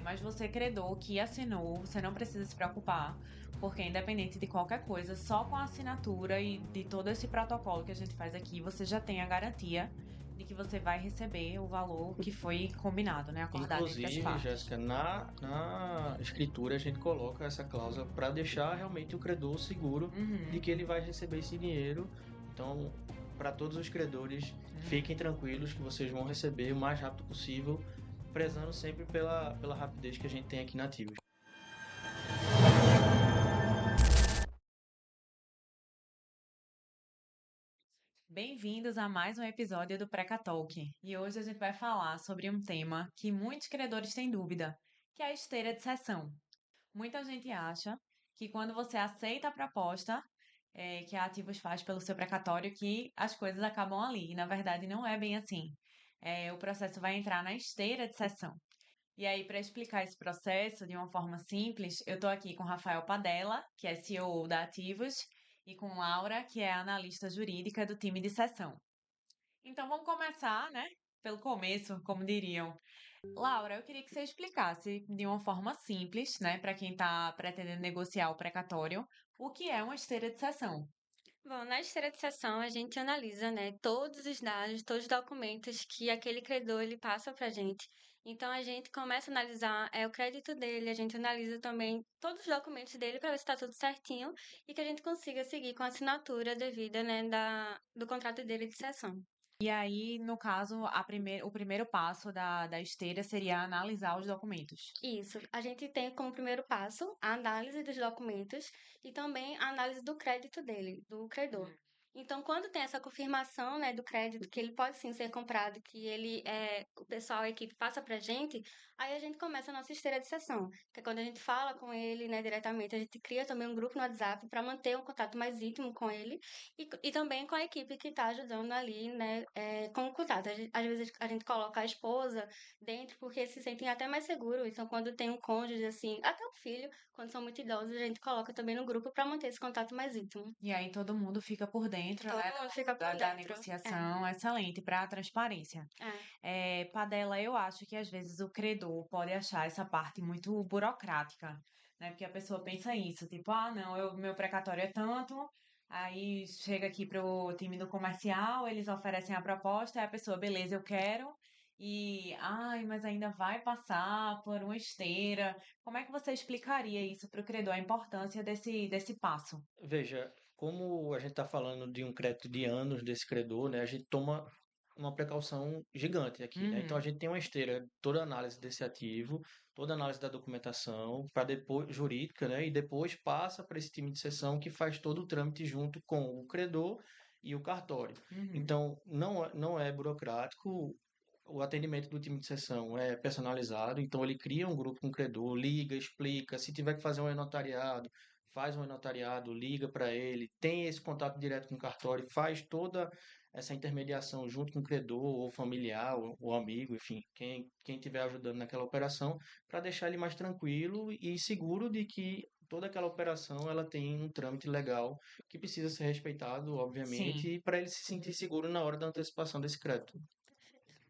mas você, credor, que assinou, você não precisa se preocupar, porque independente de qualquer coisa, só com a assinatura e de todo esse protocolo que a gente faz aqui, você já tem a garantia de que você vai receber o valor que foi combinado, né? Acordado entre as Inclusive, partes. Jéssica, na escritura a gente coloca essa cláusula para deixar realmente o credor seguro de Uhum, que ele vai receber esse dinheiro. Então, para todos os credores, uhum. fiquem tranquilos que vocês vão receber o mais rápido possível, prezando sempre pela rapidez que a gente tem aqui na Ativos. Bem-vindos a mais um episódio do Preca Talk. E hoje a gente vai falar sobre um tema que muitos credores têm dúvida, que é a esteira de sessão. Muita gente acha que quando você aceita a proposta que a Ativos faz pelo seu precatório, que as coisas acabam ali. E na verdade não é bem assim. O processo vai entrar na esteira de sessão. E aí, para explicar esse processo de uma forma simples, eu estou aqui com Rafael Padella, que é CEO da Ativos, e com Laura, que é analista jurídica do time de sessão. Então vamos começar, né? Pelo começo, como diriam. Laura, eu queria que você explicasse de uma forma simples, né, para quem está pretendendo negociar o precatório, o que é uma esteira de sessão. Bom, na esteira de sessão a gente analisa, né, todos os dados, todos os documentos que aquele credor ele passa para a gente. Então a gente começa a analisar o crédito dele, a gente analisa também todos os documentos dele para ver se está tudo certinho e que a gente consiga seguir com a assinatura devida, né, do contrato dele de sessão. E aí, no caso, o primeiro passo da esteira seria analisar os documentos. Isso, a gente tem como primeiro passo a análise dos documentos e também a análise do crédito dele, do credor. Então, quando tem essa confirmação, né, do crédito, que ele pode sim ser comprado, que o pessoal, a equipe passa pra gente, aí a gente começa a nossa esteira de sessão, que é quando a gente fala com ele, né, diretamente, a gente cria também um grupo no WhatsApp para manter um contato mais íntimo com ele e também com a equipe que está ajudando ali, né, com o contato. Às vezes a gente coloca a esposa dentro, porque se sentem até mais seguros. Então, quando tem um cônjuge, assim, até um filho, quando são muito idosos, a gente coloca também no grupo para manter esse contato mais íntimo. E aí todo mundo fica por dentro, Todo né, mundo fica por da dentro. negociação, excelente, para a transparência. É. Padela, eu acho que às vezes o credor pode achar essa parte muito burocrática, né? Porque a pessoa pensa isso, tipo, ah, não, meu precatório é tanto, aí chega aqui pro time do comercial, eles oferecem a proposta, aí a pessoa, beleza, eu quero, e, ai, mas ainda vai passar por uma esteira. Como é que você explicaria isso para o credor, a importância desse passo? Veja, como a gente está falando de um crédito de anos desse credor, né, a gente toma uma precaução gigante aqui, né? Então a Uhum, gente tem uma esteira, toda a análise desse ativo, toda a análise da documentação, para depois jurídica, né? E depois passa para esse time de sessão que faz todo o trâmite junto com o credor e o cartório. uhum. Então não é burocrático. O atendimento do time de sessão é personalizado, então ele cria um grupo com o credor, liga, explica, se tiver que fazer um notariado, faz um notariado, liga para ele, tem esse contato direto com o cartório, faz toda essa intermediação junto com o credor, ou familiar, ou amigo, enfim, quem estiver ajudando naquela operação, para deixar ele mais tranquilo e seguro de que toda aquela operação ela tem um trâmite legal que precisa ser respeitado, obviamente, Sim. e para ele se sentir seguro na hora da antecipação desse crédito.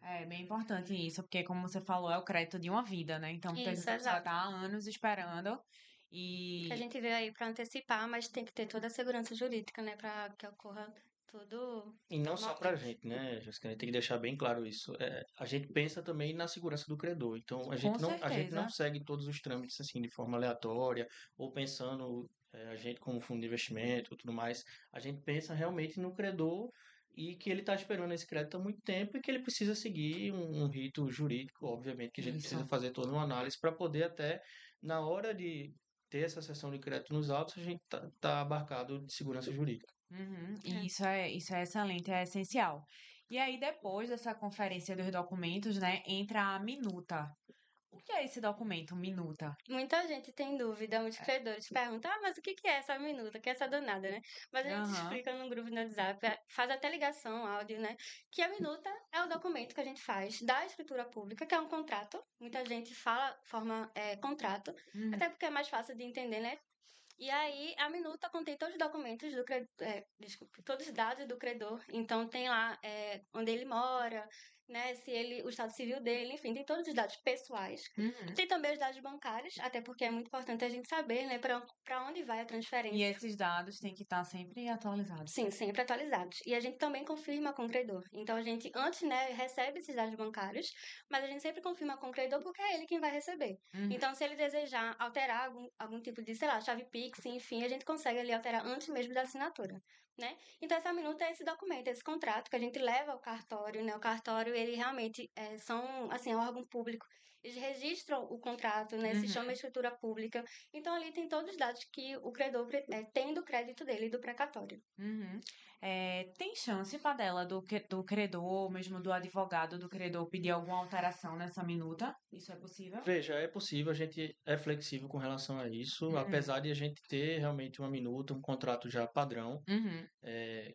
É bem importante isso, porque como você falou, é o crédito de uma vida, né? Então, muitas Isso, vezes a pessoa exato. está há anos esperando Que a e gente veio aí para antecipar, mas tem que ter toda a segurança jurídica, né, para que ocorra tudo E não só para a normalmente. gente, né, Jéssica? A gente tem que deixar bem claro isso. A gente pensa também na segurança do credor. Então, com a gente não certeza. segue todos os trâmites assim de forma aleatória ou pensando a gente como fundo de investimento e tudo mais. A gente pensa realmente no credor e que ele está esperando esse crédito há muito tempo e que ele precisa seguir um rito jurídico, obviamente, que a gente precisa Isso. fazer toda uma análise para poder até, na hora de ter essa sessão de crédito nos autos, a gente tá abarcado de segurança jurídica. Uhum. E É. isso é excelente, é essencial. E aí, depois dessa conferência dos documentos, né, entra a minuta. O que é esse documento, minuta? Muita gente tem dúvida, muitos credores perguntam, mas o que que é essa minuta? O que é essa danada, né? Mas a gente Aham. explica no grupo no WhatsApp, faz até ligação, áudio, né? Que a minuta é o documento que a gente faz da escritura pública, que é um contrato. Muita gente fala, forma contrato, Uhum. até porque é mais fácil de entender, né? E aí, a minuta contém todos os documentos do credor, desculpe, todos os dados do credor. Então, tem lá onde ele mora, né? Se ele, o estado civil dele, enfim, tem todos os dados pessoais. Uhum. Tem também os dados bancários, até porque é muito importante a gente saber, né, para onde vai a E transferência. esses dados têm que estar sempre atualizados. Sim, sempre atualizados. E a gente também confirma com o credor. Então, a gente, antes, né, recebe esses dados bancários, mas a gente sempre confirma com o credor porque é ele quem vai receber. Uhum. Então, se ele desejar alterar algum tipo de, sei lá, chave Pix, enfim, a gente consegue ali alterar antes mesmo da assinatura, né? Então, essa minuta é esse documento, esse contrato que a gente leva ao cartório, né? O cartório, ele realmente são, assim, é um órgão público. Eles registram o contrato, né? Se chama Uhum. escritura pública. Então, ali tem todos os dados que o credor tem do crédito dele e do precatório. Uhum. Tem chance, Padela, do credor, ou mesmo do advogado do credor, pedir alguma alteração nessa minuta? Isso é possível? Veja, é possível, a gente é flexível com relação a isso, Uhum. apesar de a gente ter realmente uma minuta, um contrato já padrão, Uhum.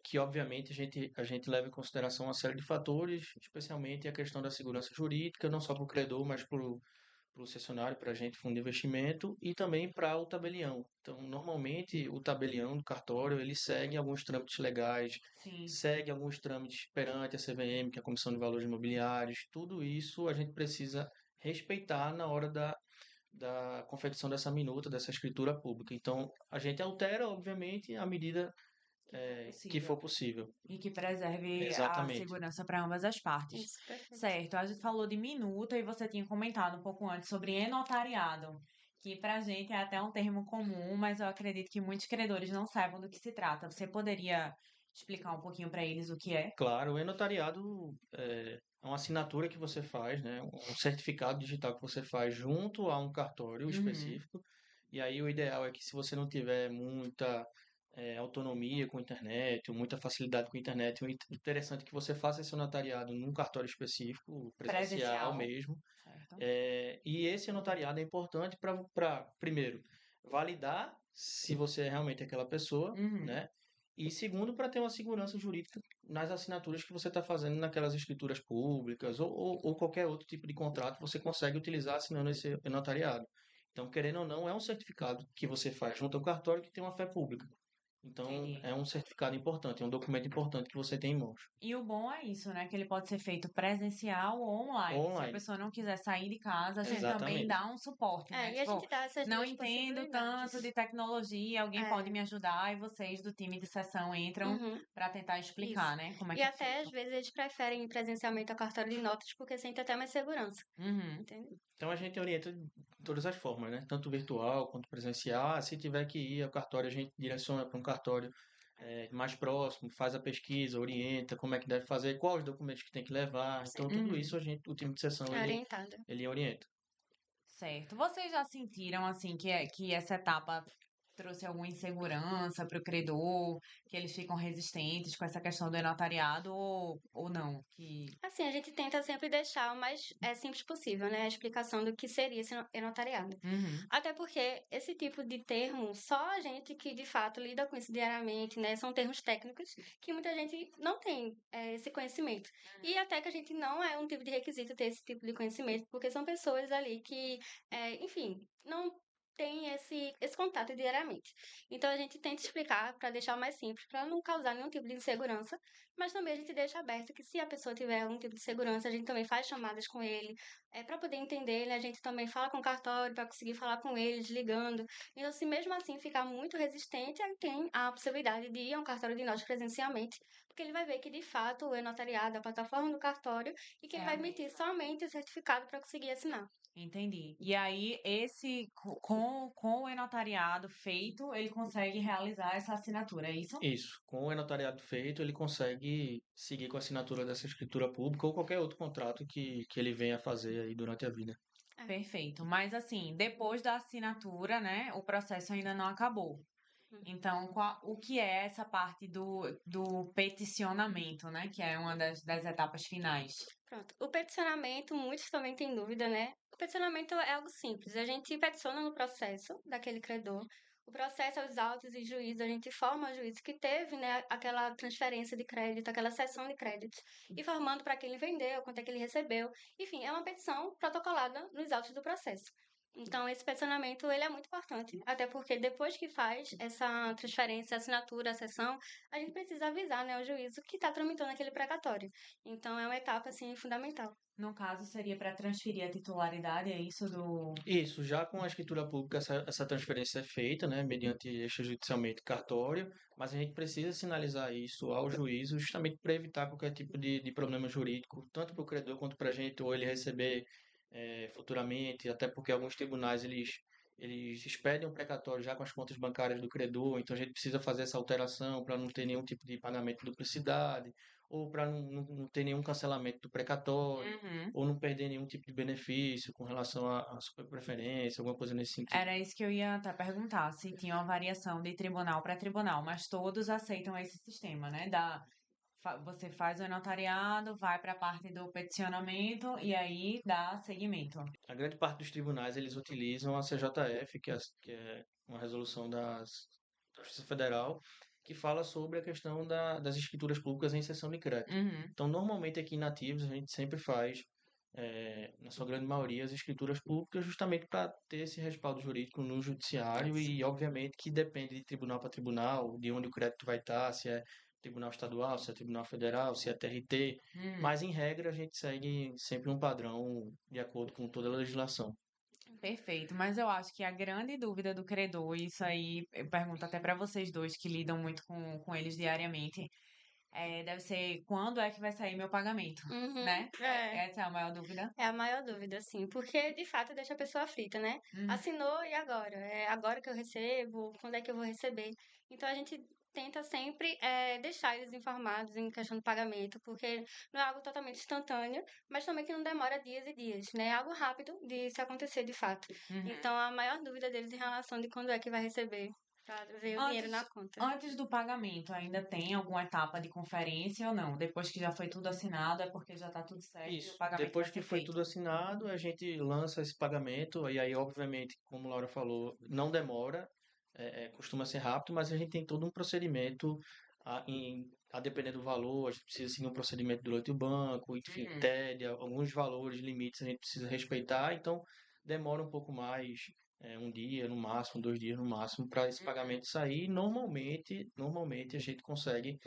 que obviamente a gente leva em consideração uma série de fatores, especialmente a questão da segurança jurídica, não só para o credor, mas para o cessionário, para a gente, fundo de investimento, e também para o tabelião. Então, normalmente, o tabelião do cartório, ele segue alguns trâmites legais, Sim. segue alguns trâmites perante a CVM, que é a Comissão de Valores Imobiliários, tudo isso a gente precisa respeitar na hora da confecção dessa minuta, dessa escritura pública. Então, a gente altera, obviamente, à medida que for possível. E que preserve a Exatamente. segurança para ambas as partes. Isso, perfeito. Certo, a gente falou de minuta e você tinha comentado um pouco antes sobre enotariado, que para a gente é até um termo comum, mas eu acredito que muitos credores não saibam do que se trata. Você poderia explicar um pouquinho para eles o que é? Claro, o e-notariado é uma assinatura que você faz, né? Um certificado digital que você faz junto a um cartório Uhum. específico. E aí o ideal é que se você não tiver muita autonomia com a internet, ou muita facilidade com a internet, o interessante é que você faça esse notariado num cartório específico, presencial Presencial, mesmo. certo? E esse notariado é importante para, primeiro, validar se você é realmente aquela pessoa, Uhum. né? E segundo, para ter uma segurança jurídica nas assinaturas que você está fazendo naquelas escrituras públicas ou qualquer outro tipo de contrato, você consegue utilizar assinando esse notariado. Então, querendo ou não, é um certificado que você faz junto ao cartório que tem uma fé pública. Então, Entendi. é um certificado importante, é um documento importante que você tem em mãos. E o bom é isso, né? Que ele pode ser feito presencial ou online. Se a Online, pessoa não quiser sair de casa, a gente também exatamente. dá um suporte, né? E a Tipo, gente dá essas não duas entendo tanto possibilidades. de tecnologia, alguém pode É, me ajudar e vocês do time de sessão entram uhum, para tentar isso. explicar, né? Como é E que é até, feito. às vezes, eles preferem ir presencialmente ao cartório de notas porque sentem até mais segurança, Uhum. entende? Então a gente orienta de todas as formas, né? Tanto virtual quanto presencial. Ah, se tiver que ir ao cartório, a gente direciona para um cartório mais próximo, faz a pesquisa, orienta como é que deve fazer, quais os documentos que tem que levar. Sim, Então tudo Uhum. isso o time de sessão é ele, orientada. ele orienta. Certo. Vocês já sentiram, assim, que essa etapa trouxe alguma insegurança para o credor, que eles ficam resistentes com essa questão do notariado ou não? Que... Assim, a gente tenta sempre deixar o mais simples possível, né? A explicação do que seria esse notariado. Uhum. Até porque esse tipo de termo, só a gente que de fato lida com isso diariamente, né? São termos técnicos que muita gente não tem esse conhecimento. E até que a gente não é um tipo de requisito ter esse tipo de conhecimento, porque são pessoas ali que, enfim, não têm esse contato diariamente. Então a gente tenta explicar para deixar o mais simples, para não causar nenhum tipo de insegurança, mas também a gente deixa aberto que se a pessoa tiver algum tipo de segurança, a gente também faz chamadas com ele, para poder entender ele, a gente também fala com o cartório para conseguir falar com eles, ligando. Então, se mesmo assim ficar muito resistente, aí tem a possibilidade de ir a um cartório de notas presencialmente, porque ele vai ver que de fato é notariado a plataforma do cartório e que É ele a vai emitir mesma. somente o certificado para conseguir assinar. Entendi. E aí, com o notariado feito, ele consegue realizar essa assinatura, é isso? Isso. Com o notariado feito, ele consegue seguir com a assinatura dessa escritura pública ou qualquer outro contrato que ele venha a fazer aí durante a vida. É. Perfeito. Mas assim, depois da assinatura, né, o processo ainda não acabou. Hum. Então, o que é essa parte do peticionamento, né, que é uma das etapas finais? Pronto. O peticionamento, muitos também têm dúvida, né? O peticionamento é algo simples. A gente peticiona no processo daquele credor. O processo é os autos e juízos, a gente informa o juiz que teve, né, aquela transferência de crédito, aquela cessão de créditos, informando para quem ele vendeu, quanto é que ele recebeu. Enfim, é uma petição protocolada nos autos do processo. Então, esse peticionamento, ele é muito importante, até porque depois que faz essa transferência, assinatura, a cessão, a gente precisa avisar, né, o juízo que está tramitando aquele precatório. Então, é uma etapa, assim, fundamental. No caso, seria para transferir a titularidade, é isso do. Isso, já com a escritura pública, essa transferência é feita, né, mediante extrajudicialmente cartório, mas a gente precisa sinalizar isso ao juízo justamente para evitar qualquer tipo de problema jurídico, tanto para o credor quanto para a gente, ou ele receber futuramente, até porque alguns tribunais eles expedem o precatório já com as contas bancárias do credor, então a gente precisa fazer essa alteração para não ter nenhum tipo de pagamento de duplicidade, ou para não ter nenhum cancelamento do precatório Uhum. ou não perder nenhum tipo de benefício com relação à superpreferência, alguma coisa nesse sentido. Era isso que eu ia até perguntar, se tinha uma variação de tribunal para tribunal, mas todos aceitam esse sistema, né? Você faz o notariado, vai para a parte do peticionamento e aí dá seguimento. A grande parte dos tribunais eles utilizam a CJF, que é uma resolução da Justiça Federal, que fala sobre a questão das escrituras públicas em sessão de crédito. Uhum. Então, normalmente aqui em Nativos a gente sempre faz, na sua grande maioria, as escrituras públicas justamente para ter esse respaldo jurídico no judiciário Isso. e, obviamente, que depende de tribunal para tribunal, de onde o crédito vai estar, se é tribunal estadual, se é tribunal federal, se é TRT, Hum. mas em regra a gente segue sempre um padrão de acordo com toda a legislação. Perfeito, mas eu acho que a grande dúvida do credor, e isso aí eu pergunto até para vocês dois que lidam muito com eles diariamente, deve ser quando é que vai sair meu pagamento, Uhum, né? é. Essa é a maior dúvida. É a maior dúvida, sim, porque de fato deixa a pessoa aflita, né? Uhum. Assinou e agora? É agora que eu recebo? Quando é que eu vou receber? Então a gente tenta sempre deixar eles informados em questão do pagamento, porque não é algo totalmente instantâneo, mas também que não demora dias e dias, né? É algo rápido de se acontecer de fato. Uhum. Então a maior dúvida deles em relação de quando é que vai receber, pra ver o dinheiro na Antes, conta. antes do pagamento, ainda tem alguma etapa de conferência ou não? Depois que já foi tudo assinado, é porque já está tudo certo e o Isso. pagamento vai Depois que ser foi feito. tudo assinado, a gente lança esse pagamento, e aí, obviamente, como Laura falou, não demora, costuma ser rápido, mas a gente tem todo um procedimento a depender do valor, a gente precisa seguir um procedimento durante o banco, enfim, Uhum. TED, alguns valores, limites a gente precisa respeitar, então demora um pouco mais, um dia no máximo, 2 dias no máximo, para esse Uhum. pagamento sair. Normalmente a gente consegue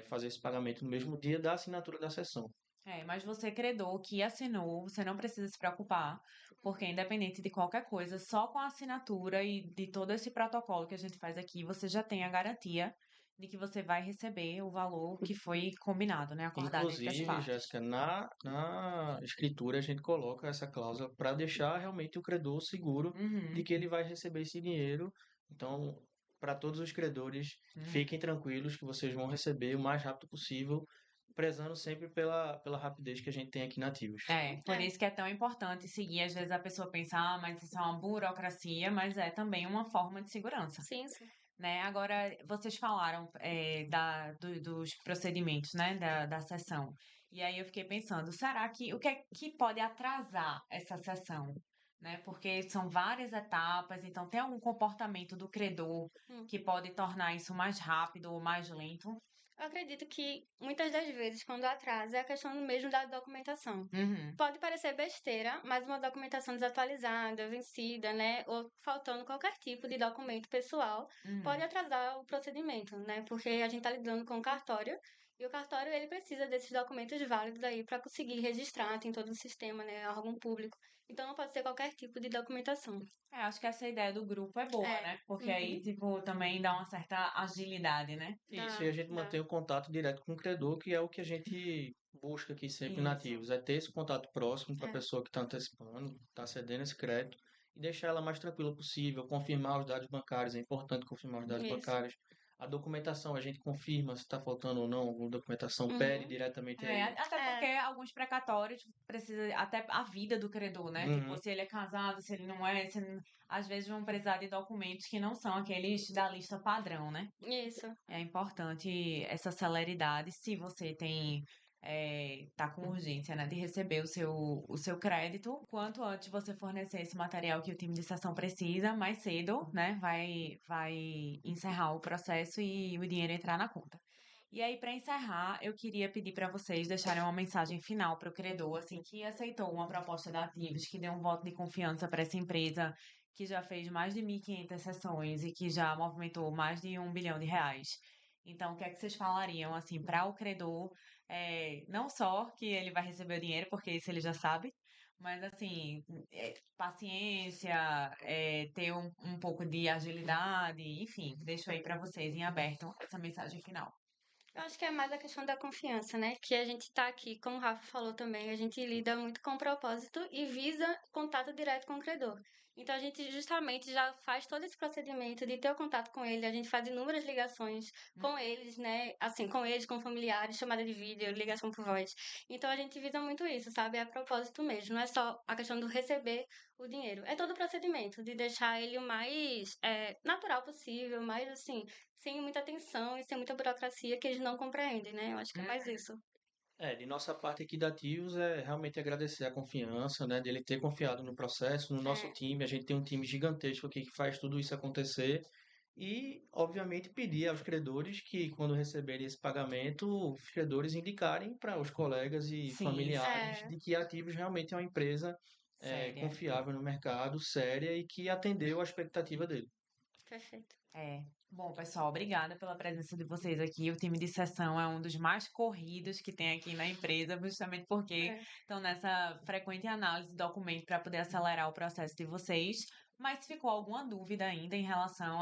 fazer esse pagamento no mesmo dia da assinatura da sessão. Mas você, credor, que assinou, você não precisa se preocupar, porque independente de qualquer coisa, só com a assinatura e de todo esse protocolo que a gente faz aqui, você já tem a garantia de que você vai receber o valor que foi combinado, né? Acordado entre as Inclusive, partes. Jéssica, na escritura a gente coloca essa cláusula para deixar realmente o credor seguro de Uhum. que ele vai receber esse dinheiro. Então, para todos os credores, Uhum. fiquem tranquilos que vocês vão receber o mais rápido possível, prezando sempre pela rapidez que a gente tem aqui na Ativos. Por É, isso que é tão importante seguir. Às vezes a pessoa pensa, mas isso é uma burocracia, mas é também uma forma de segurança, sim, sim. né? Agora, vocês falaram dos procedimentos, né, da sessão. E aí eu fiquei pensando, será que o que é que pode atrasar essa sessão? Né? Porque são várias etapas, então tem algum comportamento do credor Hum. que pode tornar isso mais rápido ou mais lento? Eu acredito que muitas das vezes, quando atrasa, é a questão mesmo da documentação. Uhum. Pode parecer besteira, mas uma documentação desatualizada, vencida, né, ou faltando qualquer tipo de documento pessoal, pode Uhum. atrasar o procedimento, né, porque a gente está lidando com o cartório e o cartório ele precisa desses documentos válidos aí para conseguir registrar, tem todo o sistema, né, órgão público. Então não pode ser qualquer tipo de documentação. Acho que essa ideia do grupo é boa, É, né? Porque uhum, aí, tipo, também dá uma certa agilidade, né? Isso, e a gente dá. mantém o contato direto com o credor, que é o que a gente busca aqui sempre Isso. nativos, é ter esse contato próximo para a É, pessoa que está antecipando, está cedendo esse crédito, e deixar ela mais tranquila possível, confirmar os dados bancários, é importante confirmar os dados isso. bancários. A documentação, a gente confirma se está faltando ou não, alguma documentação, pede Uhum, diretamente a ele. Até porque é, alguns precatórios precisa até a vida do credor, né? Tipo, Uhum. se ele é casado, se ele não é, às vezes vão precisar de documentos que não são aqueles da lista padrão, né? isso. É importante essa celeridade se você tá com urgência, né, de receber o seu crédito. Quanto antes você fornecer esse material que o time de sessão precisa, mais cedo, né, vai encerrar o processo e o dinheiro entrar na conta. E aí, para encerrar, eu queria pedir para vocês deixarem uma mensagem final para o credor, assim, que aceitou uma proposta da Ativos, que deu um voto de confiança para essa empresa, que já fez mais de 1.500 sessões e que já movimentou mais de R$ 1 bilhão. Então, o que é que vocês falariam, assim, para o credor, não só que ele vai receber o dinheiro, porque isso ele já sabe, mas, assim, paciência, ter um pouco de agilidade, enfim, deixo aí para vocês em aberto essa mensagem final. Eu acho que é mais a questão da confiança, né? Que a gente tá aqui, como o Rafa falou também, a gente lida muito com propósito e visa contato direto com o credor. Então a gente justamente já faz todo esse procedimento de ter o contato com ele, a gente faz inúmeras ligações com eles, né? Assim, com eles, com familiares, chamada de vídeo, ligação por voz. Então a gente visa muito isso, sabe? É a propósito mesmo, não é só a questão do receber o dinheiro. É todo o procedimento de deixar ele o mais natural possível, mais assim, sem muita atenção e sem muita burocracia que eles não compreendem, né? Eu acho que é mais isso. De nossa parte aqui da Ativos é realmente agradecer a confiança, né, dele ter confiado no processo, no nosso É, time. A gente tem um time gigantesco aqui que faz tudo isso acontecer. E, obviamente, pedir aos credores que, quando receberem esse pagamento, os credores indicarem para os colegas e Sim, familiares é, de que a Ativos realmente é uma empresa séria. confiável no mercado, séria e que atendeu a expectativa dele. perfeito. É. Bom, pessoal, obrigada pela presença de vocês aqui. O time de sessão é um dos mais corridos que tem aqui na empresa, justamente porque É, estão nessa frequente análise de documento para poder acelerar o processo de vocês. Mas se ficou alguma dúvida ainda em relação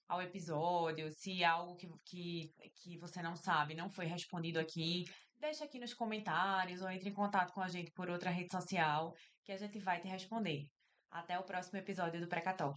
ao episódio, se algo que você não sabe não foi respondido aqui, deixa aqui nos comentários ou entre em contato com a gente por outra rede social que a gente vai te responder. Até o próximo episódio do Precatalk.